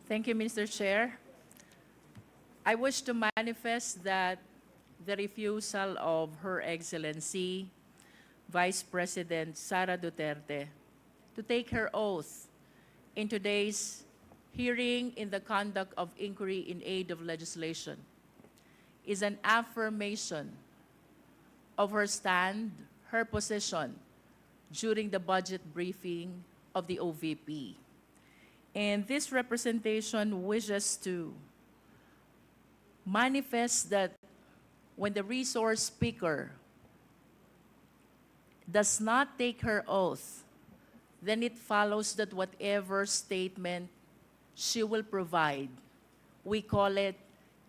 Thank you, Mr. Chair. I wish to manifest that the refusal of Her Excellency Vice President Sara Duterte to take her oath in today's hearing in the conduct of inquiry in aid of legislation is an affirmation of her stand, her position during the budget briefing of the OVP. And this representation wishes to manifest that when the resource speaker does not take her oath, then it follows that whatever statement she will provide, we call it,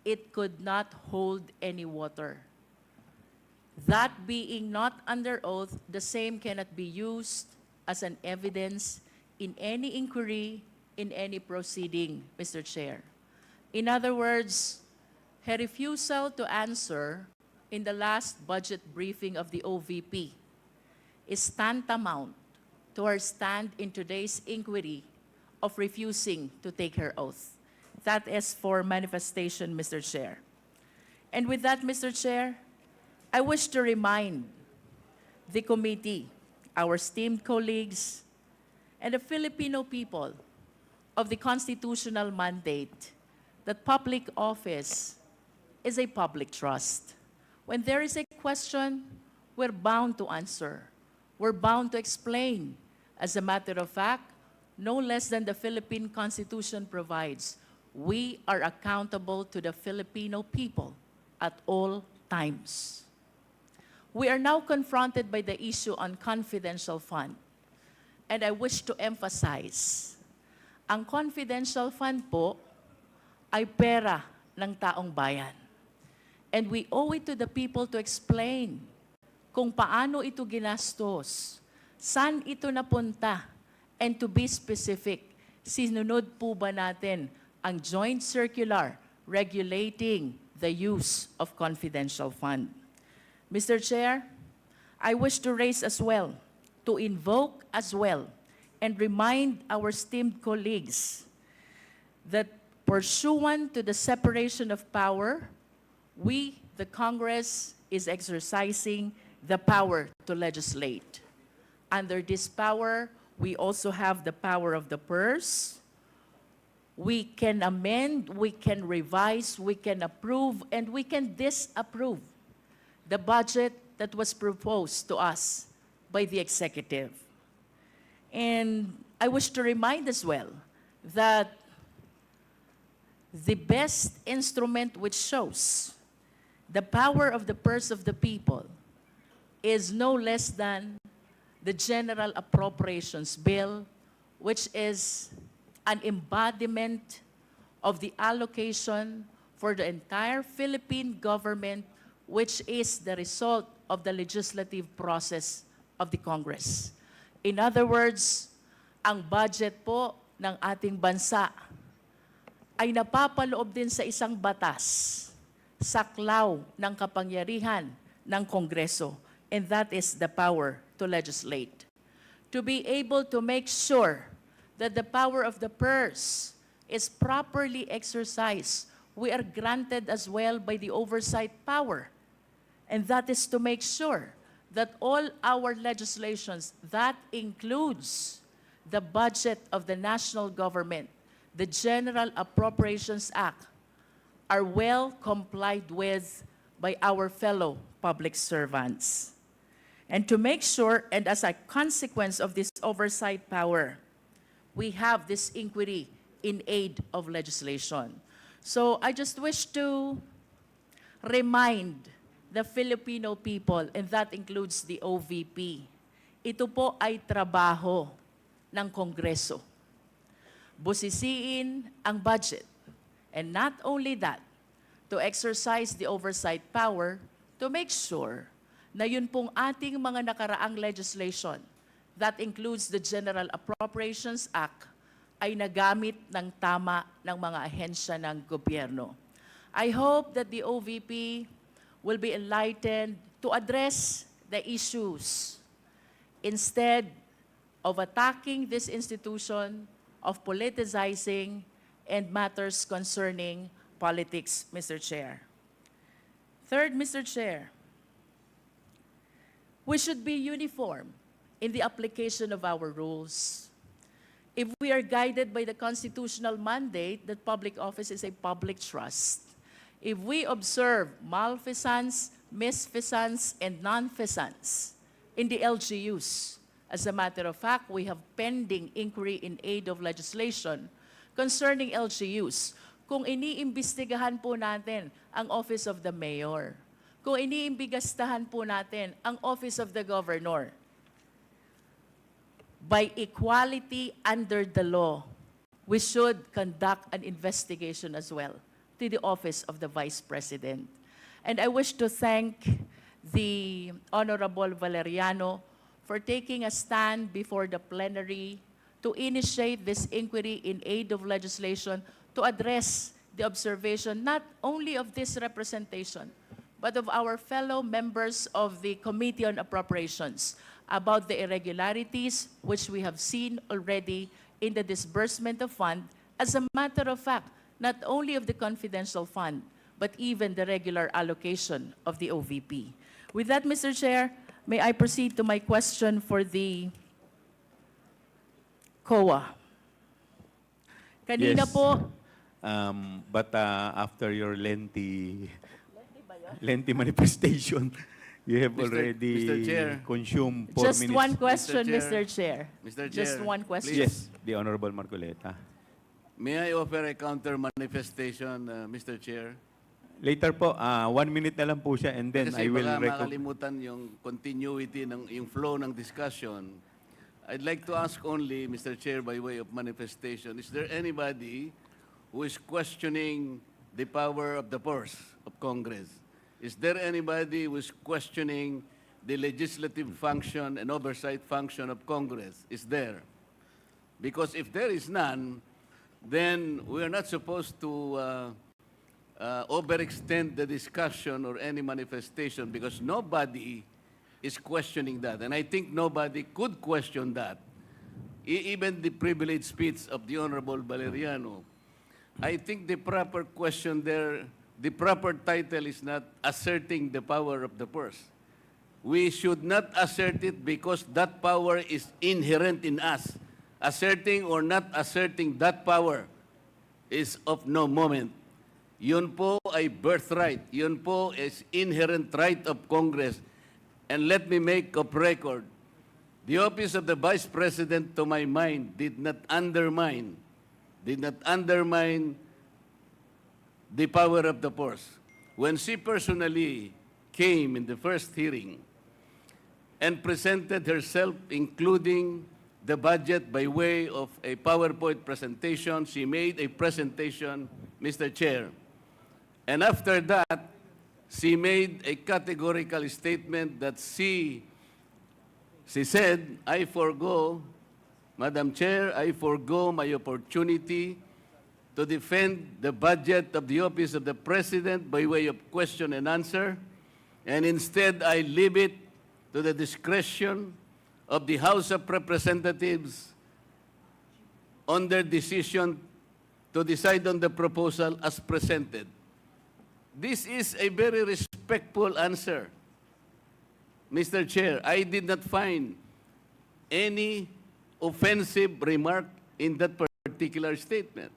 it could not hold any water. That being not under oath, the same cannot be used as an evidence in any inquiry, in any proceeding, Mr. Chair. In other words, her refusal to answer in the last budget briefing of the OVP is tantamount to her stand in today's inquiry of refusing to take her oath. That is for manifestation, Mr. Chair. And with that, Mr. Chair, I wish to remind the committee, our esteemed colleagues, and the Filipino people of the constitutional mandate that public office is a public trust. When there is a question, we're bound to answer. We're bound to explain. As a matter of fact, no less than the Philippine Constitution provides, we are accountable to the Filipino people at all times. We are now confronted by the issue on confidential fund. And I wish to emphasize, ang confidential fund po ay pera ng taong bayan. And we owe it to the people to explain kung paano ito ginastos, saan ito napunta, and to be specific, sinunod po ba natin ang joint circular regulating the use of confidential fund. Mr. Chair, I wish to raise as well, to invoke as well, and remind our esteemed colleagues that pursuant to the separation of power, we, the Congress, is exercising the power to legislate. Under this power, we also have the power of the purse. We can amend, we can revise, we can approve, and we can disapprove the budget that was proposed to us by the executive. And I wish to remind as well that the best instrument which shows the power of the purse of the people is no less than the General Appropriations Bill, which is an embodiment of the allocation for the entire Philippine government, which is the result of the legislative process of the Congress. In other words, ang budget po ng ating bansa ay napapaloob din sa isang batas, saklaw ng kapangyarihan ng Kongreso, and that is the power to legislate. To be able to make sure that the power of the purse is properly exercised, we are granted as well by the oversight power. And that is to make sure that all our legislations, that includes the budget of the national government, the General Appropriations Act, are well complied with by our fellow public servants. And to make sure, and as a consequence of this oversight power, we have this inquiry in aid of legislation. So I just wish to remind the Filipino people, and that includes the OVP, ito po ay trabaho ng Kongreso. Busisiin ang budget. And not only that, to exercise the oversight power to make sure na yun pong ating mga nakaraang legislation, that includes the General Appropriations Act, ay nagamit ng tama ng mga ahensya ng gobyerno. I hope that the OVP will be enlightened to address the issues instead of attacking this institution, of politicizing and matters concerning politics, Mr. Chair. Third, Mr. Chair, we should be uniform in the application of our rules. If we are guided by the constitutional mandate that public office is a public trust, if we observe malfeasance, misfeasance, and nonfeasance in the LGUs, as a matter of fact, we have pending inquiry in aid of legislation concerning LGUs. Kung iniimbestigahan po natin ang Office of the Mayor, kung iniimbigastahan po natin ang Office of the Governor, by equality under the law, we should conduct an investigation as well to the Office of the Vice President. And I wish to thank the Honorable Valeriano for taking a stand before the plenary to initiate this inquiry in aid of legislation to address the observation not only of this representation, but of our fellow members of the Committee on Appropriations about the irregularities which we have seen already in the disbursement of fund, as a matter of fact, not only of the confidential fund, but even the regular allocation of the OVP. With that, Mr. Chair, may I proceed to my question for the COA? Kanina Yes. po, But after your lengthy manifestation, you have already Mr. Chair. consumed 4 just minutes. one question, Mr. Mr. Chair. Mr. Just Chair, one question. Yes, the Honorable Marcoleta. May I offer a counter manifestation, Mr. Chair? Later po, 1 minute na lang po siya and then Kasi I will baka recognize. makalimutan yung continuity, yung flow ng discussion. I'd like to ask only, Mr. Chair, by way of manifestation, is there anybody who is questioning the power of the purse of Congress? Is there anybody who is questioning the legislative function and oversight function of Congress? Is there? Because if there is none, then we are not supposed to overextend the discussion or any manifestation because nobody is questioning that. And I think nobody could question that. Even the privileged speech of the Honorable Valeriano. I think the proper question there, the proper title is not asserting the power of the purse. We should not assert it because that power is inherent in us. Asserting or not asserting that power is of no moment. Yun po ay birthright. Yun po is inherent right of Congress. And let me make of record, the office of the Vice President, to my mind, did not undermine the power of the purse. When she personally came in the first hearing and presented herself, including the budget by way of a PowerPoint presentation, she made a presentation, Mr. Chair. And after that, she made a categorical statement that she said, I forgo, Madam Chair, I forgo my opportunity to defend the budget of the Office of the President by way of question and answer, and instead I leave it to the discretion of the House of Representatives on their decision to decide on the proposal as presented. This is a very respectful answer, Mr. Chair. I did not find any offensive remark in that particular statement.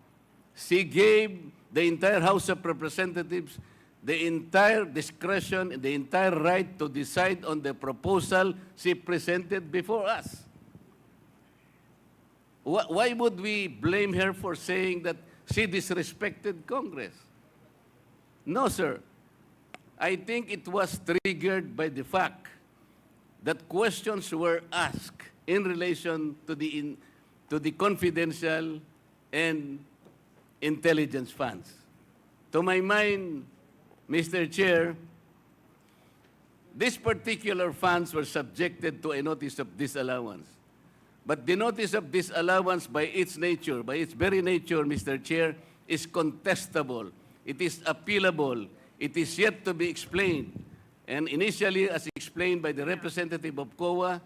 She gave the entire House of Representatives the entire discretion and the entire right to decide on the proposal she presented before us. Why would we blame her for saying that she disrespected Congress? No, sir. I think it was triggered by the fact that questions were asked in relation to the confidential and intelligence funds. To my mind, Mr. Chair, these particular funds were subjected to a notice of disallowance. But the notice of disallowance by its nature, by its very nature, Mr. Chair, is contestable. It is appealable. It is yet to be explained. And initially, as explained by the representative of COA,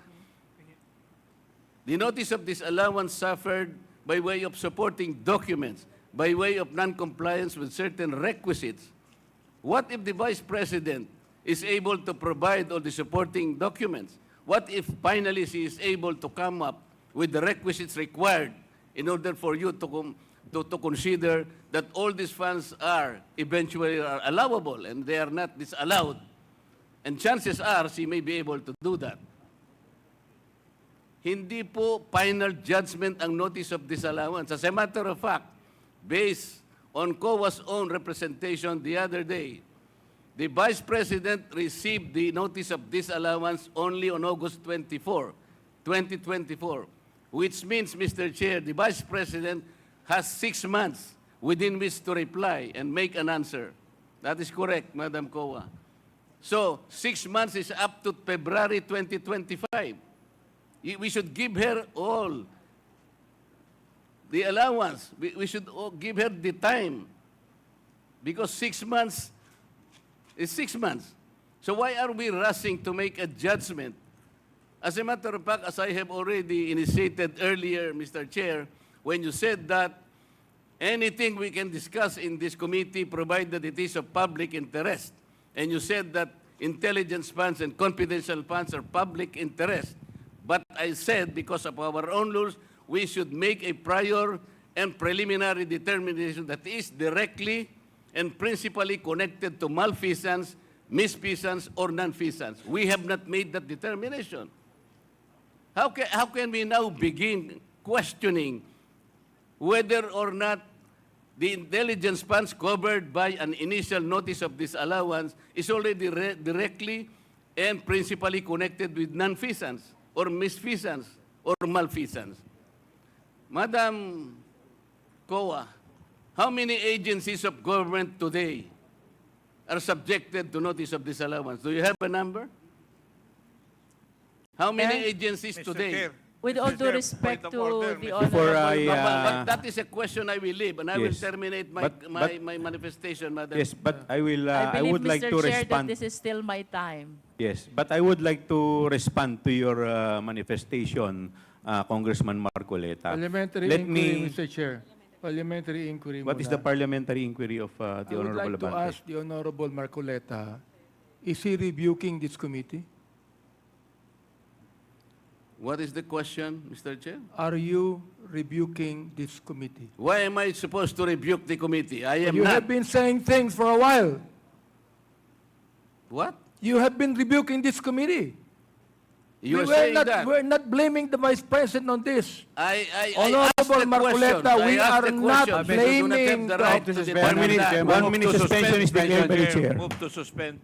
the notice of disallowance suffered by way of supporting documents. by way of non-compliance with certain requisites, what if the Vice President is able to provide all the supporting documents? What if finally she is able to come up with the requisites required in order for you to consider that all these funds are eventually allowable and they are not disallowed? And chances are she may be able to do that. Hindi po final judgment ang notice of disallowance. As a matter of fact, based on COA's own representation the other day, the Vice President received the notice of disallowance only on August 24, 2024, which means, Mr. Chair, the Vice President has 6 months within which to reply and make an answer. That is correct, Madam COA. So, 6 months is up to February 2025. We should give her all the allowance. We should give her the time. Because 6 months is 6 months. So why are we rushing to make a judgment? As a matter of fact, as I have already initiated earlier, Mr. Chair, when you said that anything we can discuss in this committee provided it is of public interest, and you said that intelligence funds and confidential funds are public interest, but I said because of our own rules, we should make a prior and preliminary determination that is directly and principally connected to malfeasance, misfeasance, or nonfeasance. We have not made that determination. How can we now begin questioning whether or not the intelligence funds covered by an initial notice of disallowance is already directly and principally connected with nonfeasance or misfeasance or malfeasance? Madam COA, how many agencies of government today are subjected to notice of disallowance? Do you have a number? How many agencies today? Chair, With all Mr. due Chair, respect point of to order, the Mr. Before Honorable... I, But that is a question I will leave, and I will Yes. terminate But- my manifestation, Madam. yes, but I will. I I believe, would like Mr. to Chair, that respond. this is still my time. Yes, but I would like to respond to your manifestation, Congressman Marcoleta. Parliamentary Let inquiry, me. Mr. Chair. Parliamentary inquiry What is muna. the parliamentary inquiry of the I would Honorable like to Abante? ask the Honorable Marcoleta, is he rebuking this committee? What is the question, Mr. Chair? Are you rebuking this committee? Why am I supposed to rebuke the committee? I am You not. have been saying things for a while. What? You have been rebuking this committee. You are We're saying not, that? We're not blaming the Vice President on this. I asked Honorable the Marcoleta, question. we I asked are the not question. You do not have blaming the the- right to One determine minute, that. one minute suspension is declared by the chair. Move to suspend.